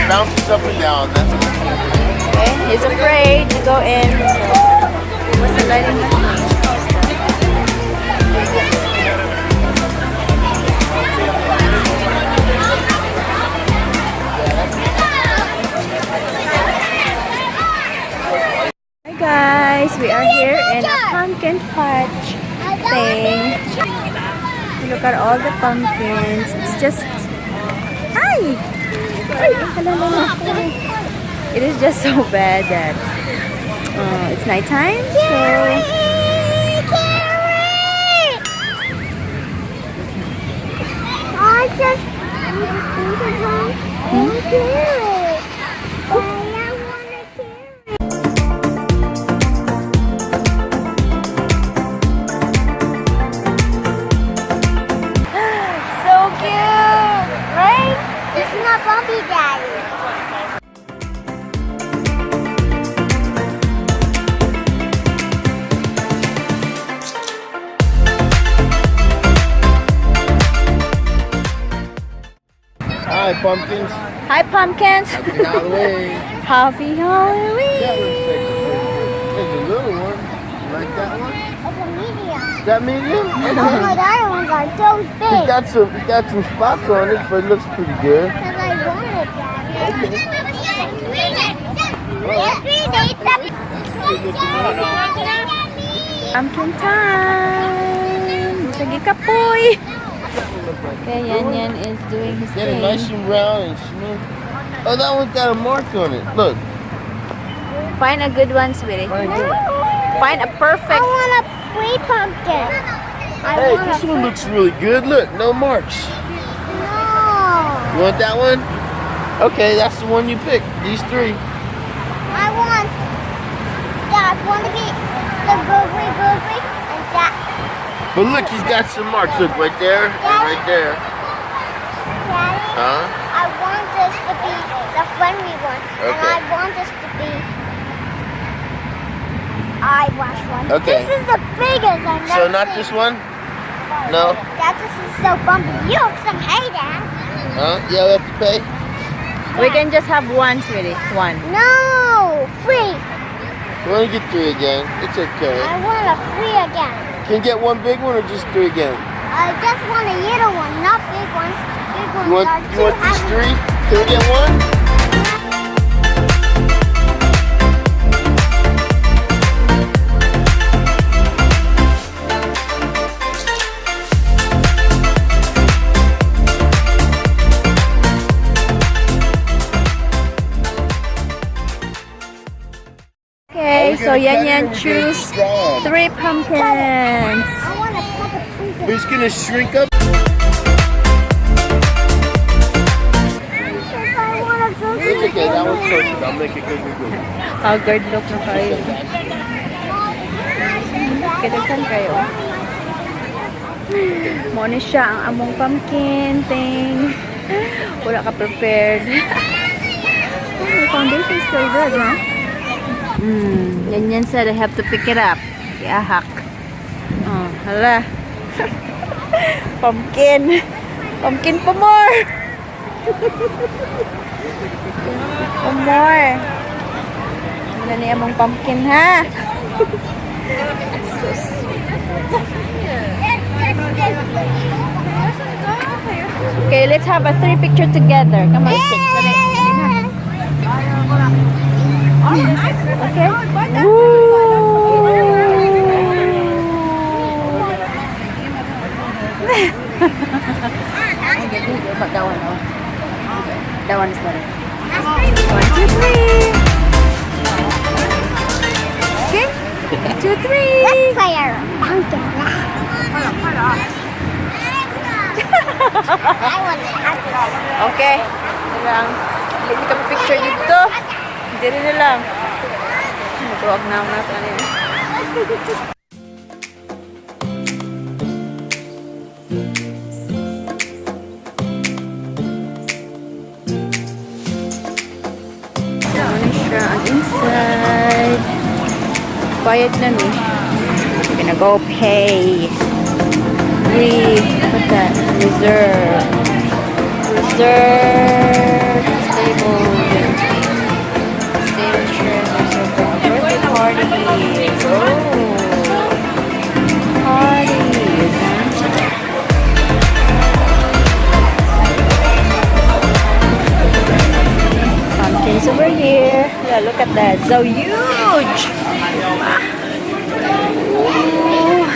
bounces up and down. That's Okay, he's afraid to go in. So, what's the lighting machine? Hi guys, we are here in a pumpkin patch thing. Look at all the pumpkins. It's just... Hi! It is just so bad that it's nighttime, so... So cute, right? It's not Bumpy Daddy. Hi, pumpkins. Hi, pumpkins. Happy Halloween. Happy Halloween. There's a little one. You like that one? It's a medium. Is that medium? Oh, the other ones are so big. It's got some spots on it, but it looks pretty good. Because I wanted that. Pumpkin time. Sige ka, boy. Okay, Yan is doing his Get it thing. nice and round and smooth. Oh, that one's got a mark on it. Look. Find a good one, sweetie. Right here. Find a I perfect. want a free pumpkin. Hey, this one looks really good. Look, no marks. No. You want that one? Okay, that's the one you picked. These three. I want that one to be the googly and that. But look, he's got some marks. Look, right there and right there. Daddy, Huh? I want this to be the friendly one. And Okay. I want this to be eyewash one. Okay. This is the biggest I've never So not seen. this one? No? That this is so bumpy. You have some hay, Dad. Huh? Yeah, we have to pay? We can just have one, sweetie. One. No, free. We want to get three again. It's okay. I want a free again. Can you get one big one or just three again? I just want a little one, not big ones. Big ones You are want too these heavy. three? Can we get one? Okay, so gonna cut it or Yan we're choose gonna draw 'em? 3 pumpkins. I want to cut a pumpkin. We're just gonna shrink up. I want a pumpkin. It's okay, that one's perfect. I'll make it good. Haggard look na kayo. Kitasan kayo. Muna siya ang among pumpkin thing. Wala ka prepared. Oh, the foundation is still good, huh? Yan said I have to pick it up. Iahak. Oh, hala. Pumpkin. Pumpkin pa more. Pa more. Wala niya mong pumpkin, ha? So sweet. Okay, let's have a 3 picture together. Come on, 6. Okay. But that one, oh. That one is better. 1, 2, 3. Okay. 1, 2, 3. Let's play our pumpkin. I want to have it. Okay. Ito lang. Hindi kami picture dito. Hindi rin na lang. Mag-vlog na ako na sa kanina. Ano siya ang inside. Quiet na ni. We're gonna go pay. What's that? Reserve. Stable. parties. Oh. Parties. Pumpkins over here. Yeah, look at that. So huge. Ooh.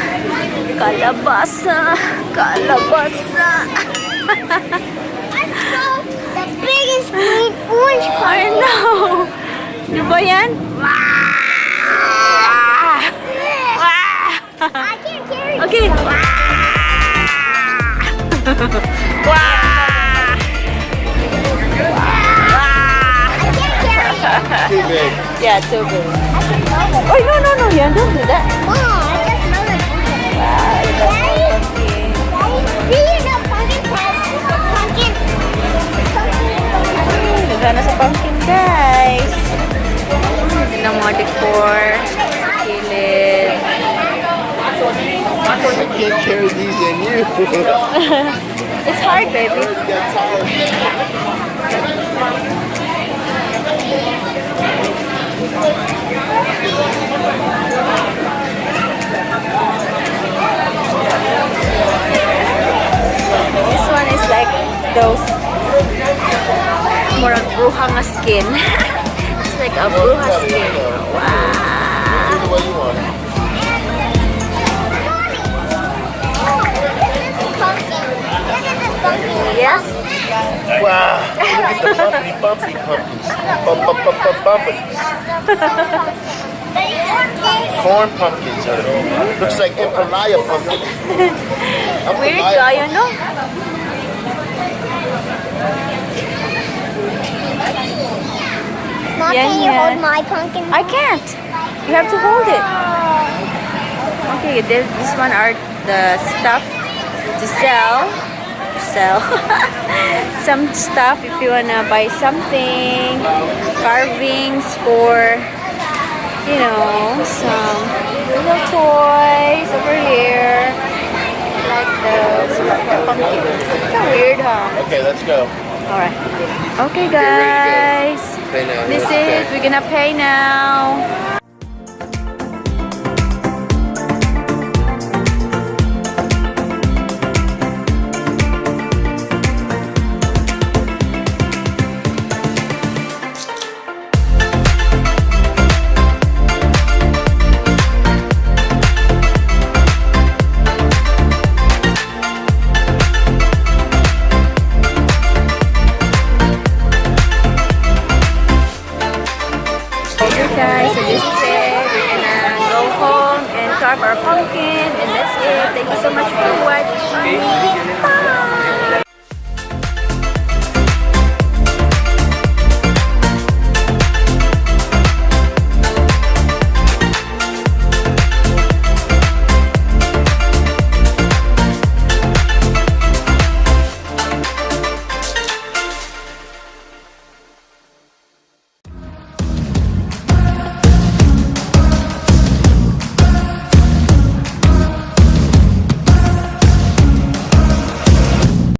Kalabasa. Kalabasa. The biggest green orange I know. Ano ba yan? I can't carry it. Okay. I can't carry it. Too big. Yeah, too big. I can smell it. Oh, no, yeah, don't do that. Mom, I just smell it. Daddy, do you know pumpkin has pumpkin? Nagana sa pumpkin, guys. Hindi na mga decor. Kilid. I can't carry these in you. It's hard, baby. That's hard. This one is like those more bruja nga skin. It's like a bruja skin. Wow. The way you want it. Yes. Wow. Look at the bumpy pumpkins. Bumpies. Corn pumpkins. Looks like Empalaya pumpkins. Weird guy, you know? Mom, Yan, can you yan. hold my pumpkin? I can't. You have to hold it. Okay, this one are the stuff to sell. Some stuff if you wanna buy something. Carvings for, you know, some little toys over here. Like those. Like the pumpkin. It's so weird, huh? Okay, let's go. Alright. Okay, ready to go. guys. Pay now. This is, we're gonna pay now.